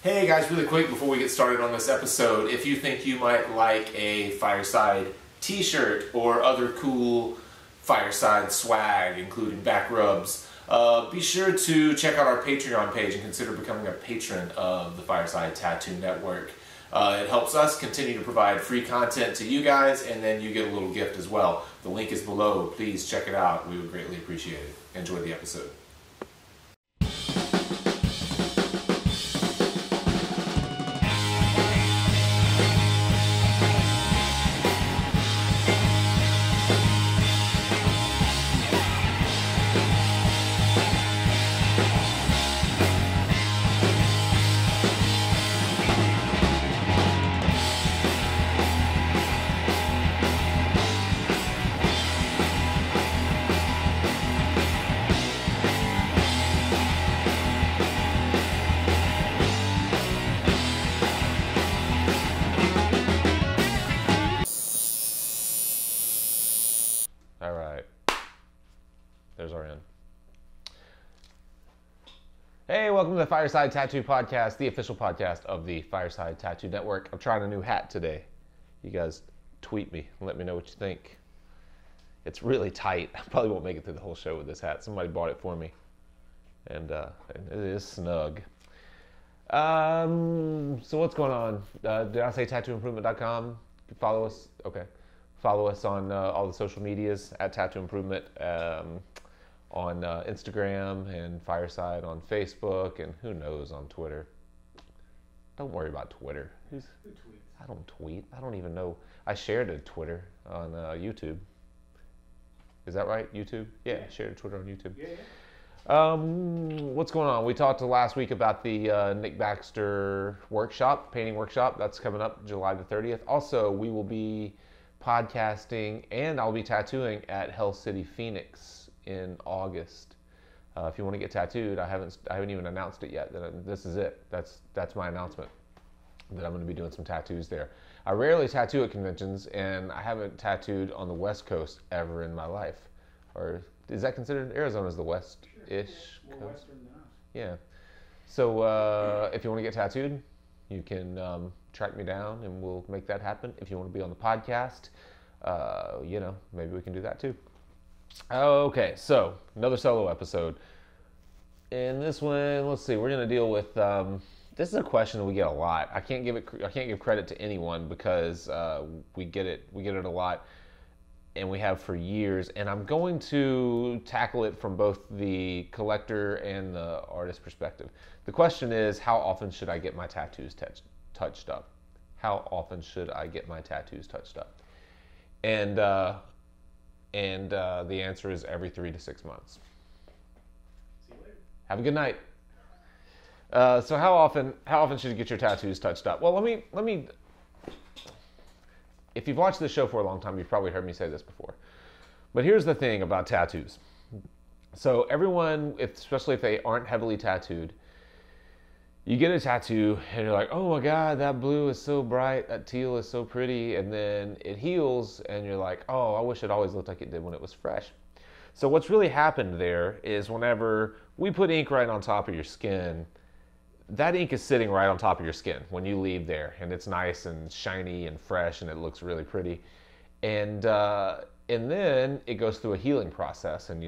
Hey guys, really quick before we get started on this episode, if you think you might like a Fireside t-shirt or other cool Fireside swag, including back rubs, be sure to check out our Patreon page and consider becoming a patron of the Fireside Tattoo Network. It helps us continue to provide free content to you guys, and then you get a little gift as well. The link is below. Please check it out. We would greatly appreciate it. Enjoy the episode. Hey, welcome to the Fireside Tattoo Podcast, the official podcast of the Fireside Tattoo Network. I'm trying a new hat today. You guys tweet me and let me know what you think. It's really tight. I probably won't make it through the whole show with this hat. Somebody bought it for me. And it is snug. So what's going on? Did I say tattooimprovement.com? Follow us. Okay. Follow us on all the social medias at Tattoo Improvement. On Instagram and Fireside on Facebook, and who knows on Twitter. Don't worry about Twitter. Who tweets? I don't tweet. I don't even know. I shared a Twitter on YouTube. Is that right? YouTube? Yeah, shared a Twitter on YouTube. Yeah. What's going on? We talked last week about the Nick Baxter workshop, painting workshop. That's coming up July the 30th. Also, we will be podcasting and I'll be tattooing at Hell City, Phoenix in August. If you want to get tattooed, I haven't even announced it yet. This is it. That's my announcement, that I'm going to be doing some tattoos there. I rarely tattoo at conventions, and I haven't tattooed on the West Coast ever in my life. Or is that considered? Arizona's the West-ish coast? More Western than us. Yeah. So if you want to get tattooed, you can track me down, and we'll make that happen. If you want to be on the podcast, maybe we can do that too. Okay, so another solo episode. In this one, let's see, we're going to deal with, this is a question that we get a lot. I can't give credit to anyone because we get it a lot, and we have for years. And I'm going to tackle it from both the collector and the artist perspective. The question is, how often should I get my tattoos touched up? How often should I get my tattoos touched up? And the answer is every 3 to 6 months. See you later. Have a good night. So how often should you get your tattoos touched up? Well, let me. If you've watched this show for a long time, you've probably heard me say this before. But here's the thing about tattoos. So everyone, especially if they aren't heavily tattooed, you get a tattoo and you're like, oh my God, that blue is so bright, that teal is so pretty, and then it heals and you're like, oh, I wish it always looked like it did when it was fresh. So what's really happened there is whenever we put ink right on top of your skin, that ink is sitting right on top of your skin when you leave there, and it's nice and shiny and fresh and it looks really pretty. And then it goes through a healing process, and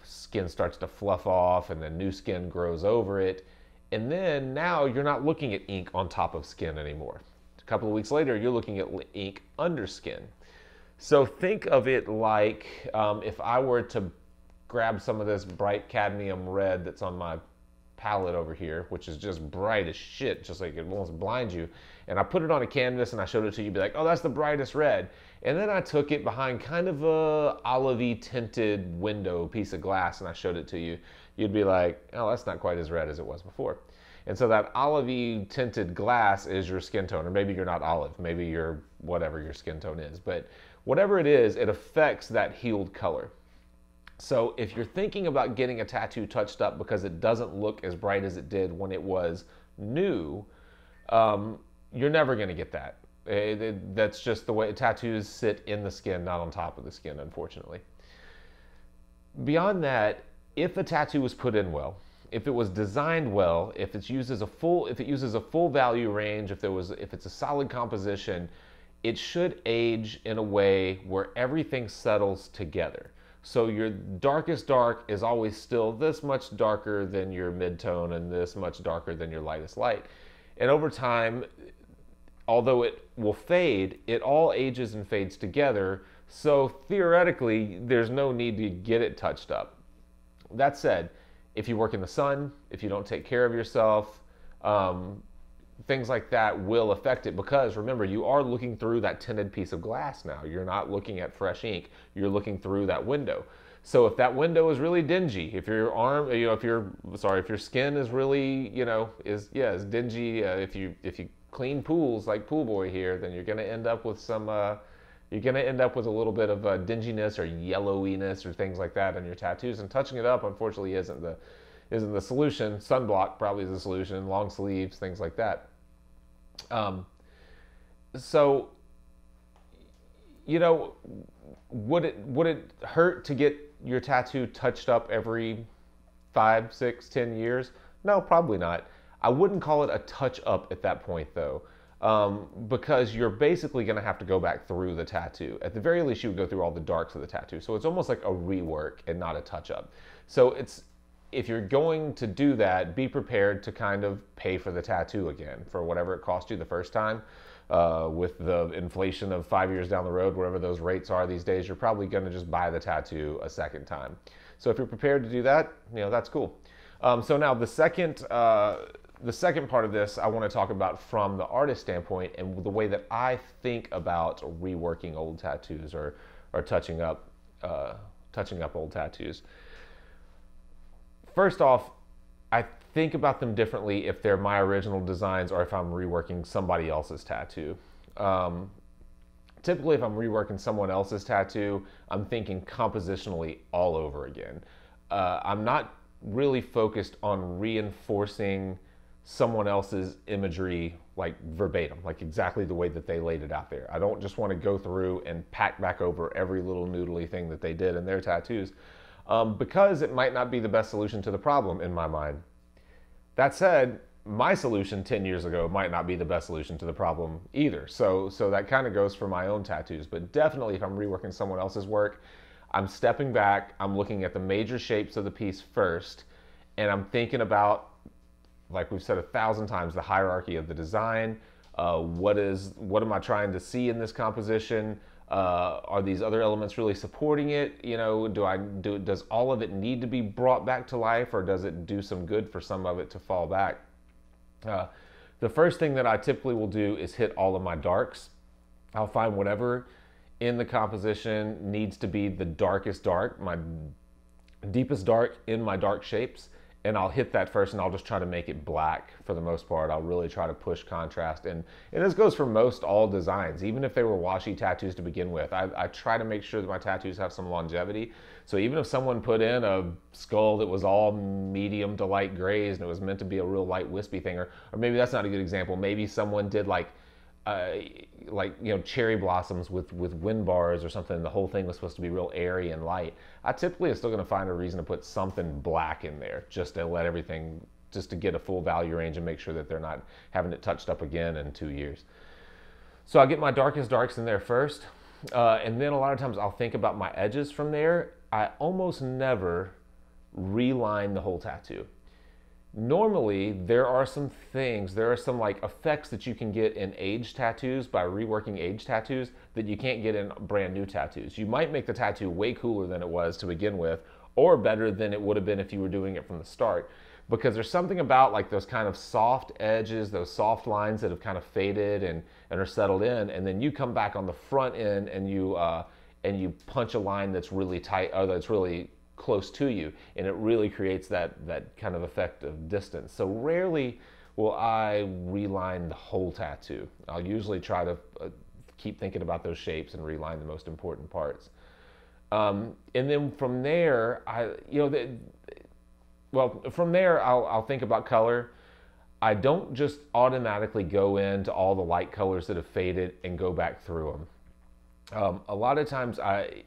skin starts to fluff off, and then new skin grows over it. And then now you're not looking at ink on top of skin anymore. A couple of weeks later, you're looking at ink under skin. So think of it like if I were to grab some of this bright cadmium red that's on my palette over here, which is just bright as shit, just like it almost blinds you, and I put it on a canvas and I showed it to you, you'd be like, oh, that's the brightest red. And then I took it behind kind of a olivey tinted window piece of glass and I showed it to you. You'd be like, oh, that's not quite as red as it was before. And so that olivey tinted glass is your skin tone, or maybe you're not olive, maybe you're whatever your skin tone is, but whatever it is, it affects that healed color. So if you're thinking about getting a tattoo touched up because it doesn't look as bright as it did when it was new, you're never going to get that. That's just the way tattoos sit in the skin, not on top of the skin, unfortunately. Beyond that, if a tattoo was put in well, if it was designed well, if it's used as a full, if it uses a full value range, if it's a solid composition, it should age in a way where everything settles together. So your darkest dark is always still this much darker than your mid-tone and this much darker than your lightest light. And over time, although it will fade, it all ages and fades together. So theoretically, there's no need to get it touched up. That said, if you work in the sun, if you don't take care of yourself, things like that will affect it, because remember, you are looking through that tinted piece of glass now. You're not looking at fresh ink. You're looking through that window. So if that window is really dingy, if your arm, if your skin is really, is dingy, if you clean pools like Pool Boy here, then you're going to end up with some, you're going to end up with a little bit of dinginess or yellowiness or things like that on your tattoos. And touching it up, unfortunately, isn't the solution. Sunblock probably is the solution. Long sleeves, things like that. So, would it hurt to get your tattoo touched up every 5, 6, 10 years? No, probably not. I wouldn't call it a touch up at that point though, because you're basically going to have to go back through the tattoo. At the very least, you would go through all the darks of the tattoo. So it's almost like a rework and not a touch up. So if you're going to do that, be prepared to kind of pay for the tattoo again for whatever it cost you the first time. With the inflation of 5 years down the road, wherever those rates are these days, you're probably going to just buy the tattoo a second time. So if you're prepared to do that, that's cool. So now the second part of this, I want to talk about from the artist standpoint and the way that I think about reworking old tattoos or touching up old tattoos. First off, I think about them differently if they're my original designs or if I'm reworking somebody else's tattoo. Typically, if I'm reworking someone else's tattoo, I'm thinking compositionally all over again. I'm not really focused on reinforcing someone else's imagery like verbatim, like exactly the way that they laid it out there. I don't just want to go through and pack back over every little noodly thing that they did in their tattoos. Because it might not be the best solution to the problem in my mind. That said, my solution 10 years ago might not be the best solution to the problem either. So that kind of goes for my own tattoos. But definitely if I'm reworking someone else's work, I'm stepping back, I'm looking at the major shapes of the piece first, and I'm thinking about, like we've said 1,000 times, the hierarchy of the design. What am I trying to see in this composition? Are these other elements really supporting it? Does all of it need to be brought back to life, or does it do some good for some of it to fall back? The first thing that I typically will do is hit all of my darks. I'll find whatever in the composition needs to be the darkest dark, my deepest dark in my dark shapes, and I'll hit that first, and I'll just try to make it black for the most part. I'll really try to push contrast. And this goes for most all designs, even if they were washy tattoos to begin with. I try to make sure that my tattoos have some longevity. So even if someone put in a skull that was all medium to light grays and it was meant to be a real light wispy thing, or maybe that's not a good example. Maybe someone did like cherry blossoms with wind bars or something, and the whole thing was supposed to be real airy and light. I typically am still going to find a reason to put something black in there just to let everything, just to get a full value range and make sure that they're not having it touched up again in 2 years. So I get my darkest darks in there first, and then a lot of times I'll think about my edges from there. I almost never reline the whole tattoo. Normally, there are some like effects that you can get in age tattoos by reworking age tattoos that you can't get in brand new tattoos. You might make the tattoo way cooler than it was to begin with, or better than it would have been if you were doing it from the start. Because there's something about like those kind of soft edges, those soft lines that have kind of faded and are settled in, and then you come back on the front end and you punch a line that's really tight, or that's really close to you, and it really creates that kind of effect of distance. So rarely will I reline the whole tattoo. I'll usually try to keep thinking about those shapes and reline the most important parts. And then from there, from there I'll think about color. I don't just automatically go into all the light colors that have faded and go back through them. A lot of times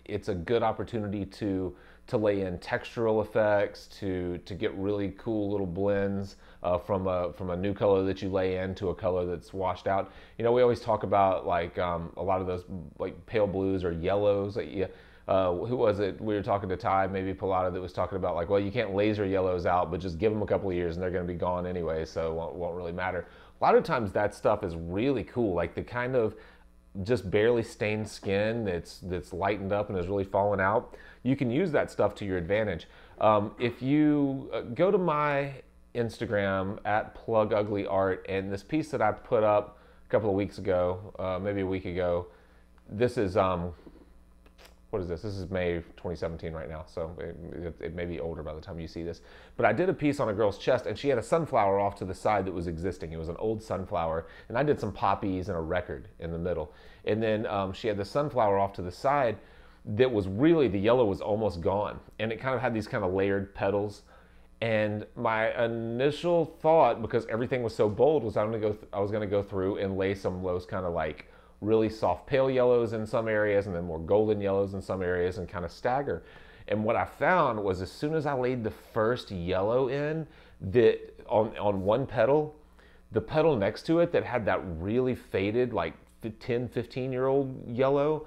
it's a good opportunity to to lay in textural effects, to get really cool little blends from a new color that you lay in to a color that's washed out. You know, we always talk about like a lot of those like pale blues or yellows. Who was it? We were talking to Ty, maybe Pilata, that was talking about like, well, you can't laser yellows out, but just give them a couple of years and they're going to be gone anyway, so it won't really matter. A lot of times that stuff is really cool, like the kind of just barely stained skin that's lightened up and is really fallen out. You can use that stuff to your advantage. If you go to my Instagram at @pluguglyart, and this piece that I put up a couple of weeks ago, maybe a week ago, this is what is this? This is May 2017 right now, so it may be older by the time you see this. But I did a piece on a girl's chest, and she had a sunflower off to the side that was existing. It was an old sunflower, and I did some poppies and a record in the middle. And then she had the sunflower off to the side that was really, the yellow was almost gone, and it kind of had these kind of layered petals. And my initial thought, because everything was so bold, was I was going to go through and lay some of those kind of like really soft pale yellows in some areas and then more golden yellows in some areas and kind of stagger. And what I found was as soon as I laid the first yellow in, that on one petal, the petal next to it that had that really faded like 10, 15-year-old yellow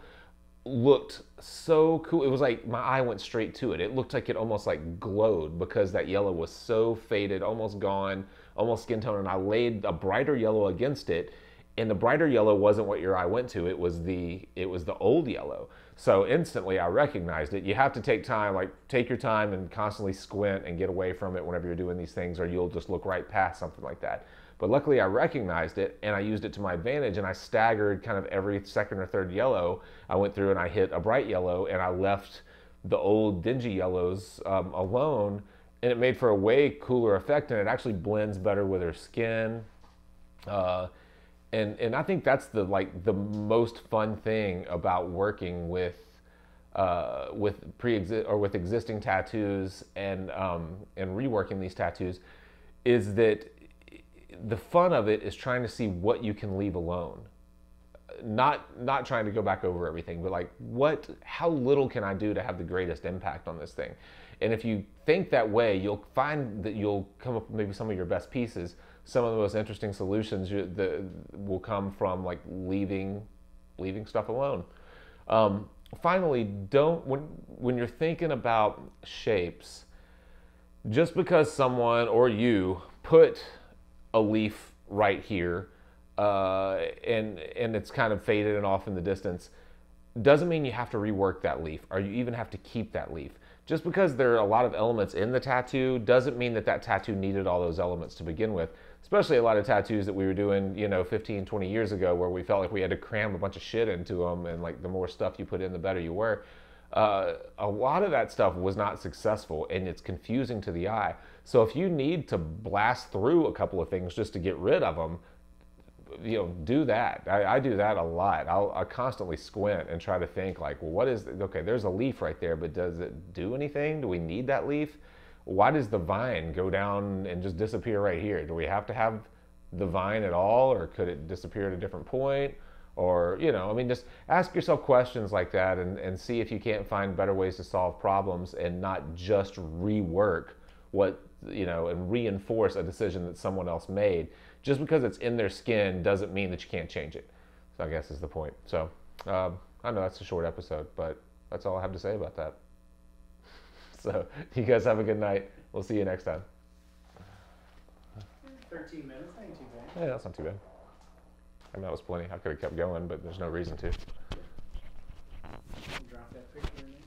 looked so cool. It was like my eye went straight to it. It looked like it almost like glowed because that yellow was so faded, almost gone, almost skin tone. And I laid a brighter yellow against it, and the brighter yellow wasn't what your eye went to. It was the old yellow. So instantly I recognized it. You have to take time, like take your time and constantly squint and get away from it whenever you're doing these things, or you'll just look right past something like that. But luckily I recognized it and I used it to my advantage, and I staggered kind of every second or third yellow. I went through and I hit a bright yellow, and I left the old dingy yellows alone, and it made for a way cooler effect, and it actually blends better with her skin. And I think that's the most fun thing about working with existing tattoos and reworking these tattoos, is that the fun of it is trying to see what you can leave alone. Not trying to go back over everything, but like how little can I do to have the greatest impact on this thing? And if you think that way, you'll find that you'll come up with maybe some of your best pieces. Some of the most interesting solutions will come from like leaving stuff alone. Finally, when you're thinking about shapes, just because someone or you put a leaf right here and it's kind of faded and off in the distance, doesn't mean you have to rework that leaf, or you even have to keep that leaf. Just because there are a lot of elements in the tattoo doesn't mean that tattoo needed all those elements to begin with. Especially a lot of tattoos that we were doing, 15, 20 years ago, where we felt like we had to cram a bunch of shit into them, and like the more stuff you put in, the better you were. A lot of that stuff was not successful, and it's confusing to the eye. So if you need to blast through a couple of things just to get rid of them, do that. I do that a lot. I'll constantly squint and try to think like, well, okay, there's a leaf right there, but does it do anything? Do we need that leaf? Why does the vine go down and just disappear right here? Do we have to have the vine at all, or could it disappear at a different point? Or, just ask yourself questions like that and see if you can't find better ways to solve problems and not just rework and reinforce a decision that someone else made. Just because it's in their skin doesn't mean that you can't change it. So I guess is the point. So I know that's a short episode, but that's all I have to say about that. So you guys have a good night. We'll see you next time. 13 minutes, ain't too bad. Yeah, that's not too bad. I mean, that was plenty. I could have kept going, but there's no reason to. Drop that picture in there.